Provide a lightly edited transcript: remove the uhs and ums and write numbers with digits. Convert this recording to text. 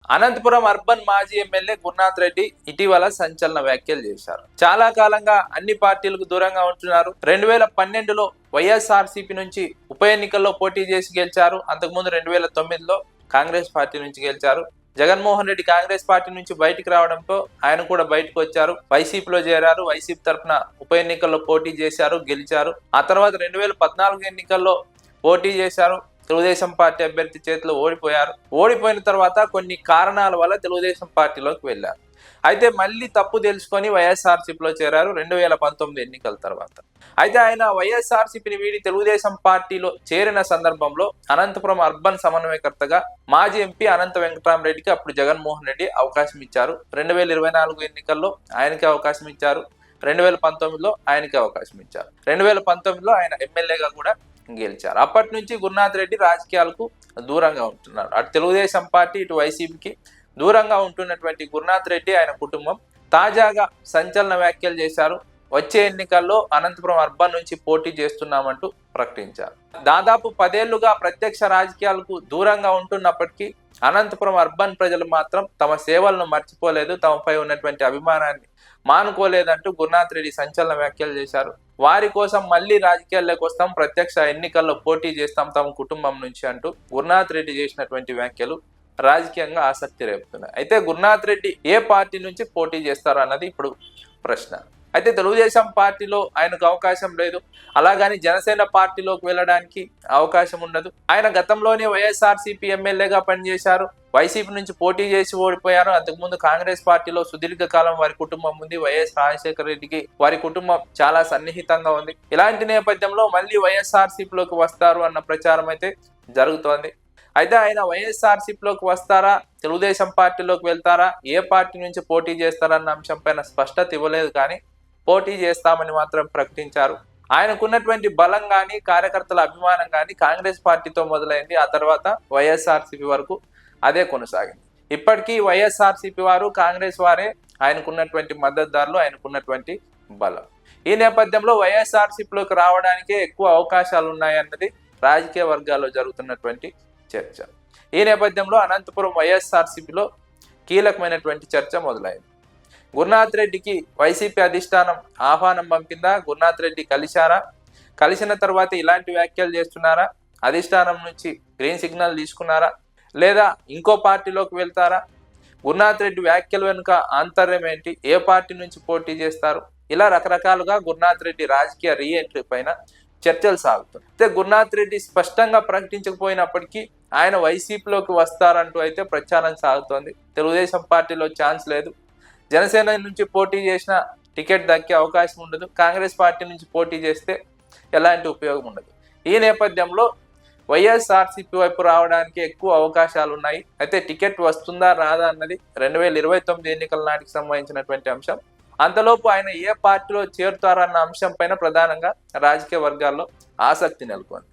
Anantapuram urban మాజీ MLA Gurunath Reddy ఇటీవల సంచలన వ్యాఖ్యలు చేశారు. చాలా కాలంగా అన్ని పార్టీలకు దూరంగా ఉంటున్నారు. 2012లో వైఎస్ఆర్సీపీ నుంచి ఉప ఎన్నికల్లో పోటీ చేసి గెలిచారు. అంతకుముందు 2009లో కాంగ్రెస్ పార్టీ నుంచి గెలిచారు. జగన్మోహన్ రెడ్డి కాంగ్రెస్ పార్టీ నుంచి బయటకు రావడంతో ఆయన కూడా బయటకు వచ్చారు. వైసీపీలో చేరారు. వైసీపీ తరఫున ఉప ఎన్నికల్లో పోటీ చేశారు, గెలిచారు. ఆ తర్వాత 2014 ఎన్నికల్లో పోటీ చేశారు. తెలుగుదేశం పార్టీ అభ్యర్థి చేతిలో ఓడిపోయారు. ఓడిపోయిన తర్వాత కొన్ని కారణాల వల్ల తెలుగుదేశం పార్టీలోకి వెళ్ళారు. అయితే మళ్ళీ తప్పు తెలుసుకొని వైఎస్ఆర్సీపీలో చేరారు 2019 ఎన్నికల తర్వాత. అయితే ఆయన వైఎస్ఆర్సీపీని వీడి తెలుగుదేశం పార్టీలో చేరిన సందర్భంలో అనంతపురం అర్బన్ సమన్వయకర్తగా మాజీ ఎంపీ అనంత వెంకటరామరెడ్డికి అప్పుడు జగన్మోహన్ రెడ్డి అవకాశం ఇచ్చారు. 2024 ఎన్నికల్లో ఆయనకి అవకాశం ఇచ్చారు. 2019లో ఆయనకి అవకాశం ఇచ్చారు. 2019లో ఆయన ఎమ్మెల్యేగా కూడా గెలిచారు. అప్పటి నుంచి గురునాథ్ రెడ్డి రాజకీయాలకు దూరంగా ఉంటున్నారు. అటు తెలుగుదేశం పార్టీ ఇటు వైసీపీకి దూరంగా ఉంటున్నటువంటి గురునాథ్ రెడ్డి ఆయన కుటుంబం తాజాగా సంచలన వ్యాఖ్యలు చేశారు. వచ్చే ఎన్నికల్లో అనంతపురం అర్బన్ నుంచి పోటీ చేస్తున్నామంటూ ప్రకటించారు. దాదాపు 10 ఏళ్లుగా ప్రత్యక్ష రాజకీయాలకు దూరంగా ఉంటున్నప్పటికీ అనంతపురం అర్బన్ ప్రజలు మాత్రం తమ సేవలను మర్చిపోలేదు, తమపై ఉన్నటువంటి అభిమానాన్ని మానుకోలేదంటూ గురునాథ్ రెడ్డి సంచలన వ్యాఖ్యలు చేశారు. వారి కోసం మళ్ళీ రాజకీయాల్లోకి వస్తాం, ప్రత్యక్ష ఎన్నికల్లో పోటీ చేస్తాం తమ కుటుంబం నుంచి అంటూ గురునాథ్ రెడ్డి చేసినటువంటి వ్యాఖ్యలు రాజకీయంగా ఆసక్తి రేపుతున్నాయి. అయితే గురునాథ్ రెడ్డి ఏ పార్టీ నుంచి పోటీ చేస్తారు అన్నది ఇప్పుడు ప్రశ్న. అయితే తెలుగుదేశం పార్టీలో ఆయనకు అవకాశం లేదు, అలాగని జనసేన పార్టీలోకి వెళ్ళడానికి అవకాశం ఉండదు. ఆయన గతంలోనే వైఎస్ఆర్సీపీ ఎమ్మెల్యేగా పనిచేశారు. వైసీపీ నుంచి పోటీ చేసి ఓడిపోయారు. అంతకుముందు కాంగ్రెస్ పార్టీలో సుదీర్ఘకాలం వారి కుటుంబం ఉంది. వైఎస్ రాజశేఖర రెడ్డికి వారి కుటుంబం చాలా సన్నిహితంగా ఉంది. ఇలాంటి నేపథ్యంలో మళ్ళీ వైఎస్ఆర్సీపీలోకి వస్తారు అన్న ప్రచారం అయితే జరుగుతోంది. అయితే ఆయన వైఎస్ఆర్సీపీలోకి వస్తారా, తెలుగుదేశం పార్టీలోకి వెళ్తారా, ఏ పార్టీ నుంచి పోటీ చేస్తారన్న అంశంపైన స్పష్టత ఇవ్వలేదు. కానీ పోటీ చేస్తామని మాత్రం ప్రకటించారు. ఆయనకున్నటువంటి బలం కానీ కార్యకర్తల అభిమానం కానీ కాంగ్రెస్ పార్టీతో మొదలైంది. ఆ తర్వాత వైఎస్ఆర్సీపీ వరకు అదే కొనసాగింది. ఇప్పటికీ వైఎస్ఆర్సీపీ వారు కాంగ్రెస్ వారే ఆయనకున్నటువంటి మద్దతుదారులు, ఆయనకున్నటువంటి బలం. ఈ నేపథ్యంలో వైఎస్ఆర్సీపీలోకి రావడానికే ఎక్కువ అవకాశాలు ఉన్నాయన్నది రాజకీయ వర్గాల్లో జరుగుతున్నటువంటి చర్చ. ఈ నేపథ్యంలో అనంతపురం వైఎస్ఆర్సీపీలో కీలకమైనటువంటి చర్చ మొదలైంది. గురునాథ్ రెడ్డికి వైసీపీ అధిష్టానం ఆహ్వానం పంపిందా? గురునాథ్ రెడ్డి కలిశారా? కలిసిన తర్వాత ఇలాంటి వ్యాఖ్యలు చేస్తున్నారా? అధిష్టానం నుంచి గ్రీన్ సిగ్నల్ తీసుకున్నారా? లేదా ఇంకో పార్టీలోకి వెళ్తారా? గురునాథ్ రెడ్డి వ్యాఖ్యల వెనుక ఆంతర్యం ఏంటి? ఏ పార్టీ నుంచి పోటీ చేస్తారు? ఇలా రకరకాలుగా గురునాథ్ రెడ్డి రాజకీయ రీఎంట్రీ పైన చర్చలు సాగుతాయి. అయితే గురునాథ్ రెడ్డి స్పష్టంగా ప్రకటించకపోయినప్పటికీ ఆయన వైసీపీలోకి వస్తారంటూ అయితే ప్రచారం సాగుతోంది. తెలుగుదేశం పార్టీలో ఛాన్స్ లేదు. జనసేన నుంచి పోటీ చేసిన టికెట్ దక్కే అవకాశం ఉండదు. కాంగ్రెస్ పార్టీ నుంచి పోటీ చేస్తే ఎలాంటి ఉపయోగం ఉండదు. ఈ నేపథ్యంలో వైఎస్ఆర్సీపీ వైపు రావడానికి ఎక్కువ అవకాశాలు ఉన్నాయి. అయితే టికెట్ వస్తుందా రాదా అన్నది 2029 ఎన్నికల నాటికి సంబంధించినటువంటి అంశం. అంతలోపు ఆయన ఏ పార్టీలో చేరుతారన్న అంశం పైన ప్రధానంగా రాజకీయ వర్గాల్లో ఆసక్తి నెలకొంది.